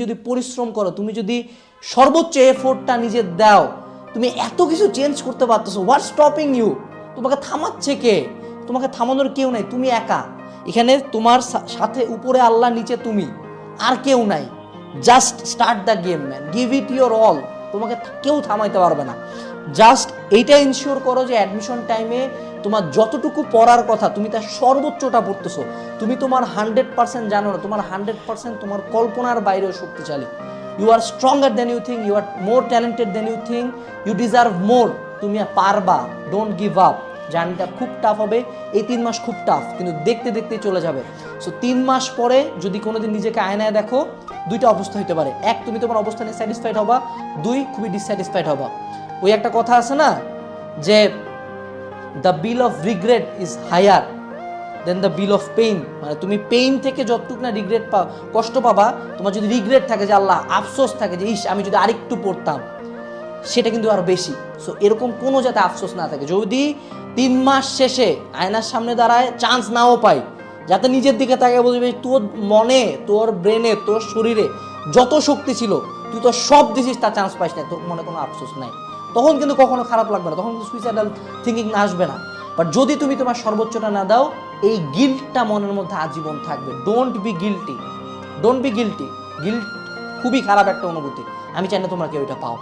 যদি পরিশ্রম করো, তুমি যদি সর্বোচ্চ এফোর্টটা নিজে দাও, তুমি এত কিছু চেঞ্জ করতে পারতেছো। What stopping you? তোমাকে থামাচ্ছে কে? তোমাকে থামানোর কেউ নাই, তুমি একা। এখানে তোমার সাথে উপরে আল্লাহ, নিচে তুমি, আর কেউ নাই। Just start the game man, give it your all. তোমাকে কেউ থামাইতে পারবে না। জাস্ট এইটা ইনশিওর করো যে অ্যাডমিশন টাইমে তোমার যতটুকু পড়ার কথা তুমি তার সর্বোচ্চটা পড়তেছো। তুমি তোমার 100% জানো না, তোমার 100% তোমার কল্পনার বাইরেও শক্তিশালী। You are stronger than you think, you are more talented than you think, you deserve more. তুমি পারবা, ডোন্ট গিভ আপ। জার্নিটা খুব টাফ হবে, এই 3 মাস খুব টাফ, কিন্তু দেখতে দেখতেই চলে যাবে। সো 3 মাস পরে যদি কোনোদিন নিজেকে আয়নায় দেখো, দুইটা অবস্থা হতে পারে। এক, তুমি তোমার অবস্থা নিয়ে স্যাটিসফাইড হবা। দুই, খুবই ডিসস্যাটিসফাইড হবা। ওই একটা কথা আছে না যে the bill of regret is higher than the bill of pain. মানে তুমি পেইন থেকে যতটুকু না রিগ্রেট কষ্ট পাবা, তোমার যদি রিগ্রেট থাকে যে আল্লাহ, আফসোস থাকে যে ইস আমি যদি আরেকটু পড়তাম, সেটা কিন্তু আরো বেশি। সো এরকম কোনো যাতে আফসোস না থাকে। যদি 3 মাস শেষে আয়নার সামনে দাঁড়ায় চান্স নাও পাই, যাতে নিজের দিকে তাকে বলবে তোর মনে, তোর ব্রেনে, তোর শরীরে যত শক্তি ছিল তুই তো সব দিছিস, তার চান্স পাইস না, তোর মনে কোনো আফসোস নাই। তখন কিন্তু কখনো খারাপ লাগবে না, তখন কিন্তু সুইসাইডাল থিঙ্কিং আসবে না। বাট যদি তুমি তোমার সর্বোচ্চটা না দাও, এই গিল্টটা মনের মধ্যে আজীবন থাকবে। Don't be guilty, don't be guilty. Guilt খুবই খারাপ একটা অনুভূতি, আমি চাই না তোমরা কেউ এটা পাও।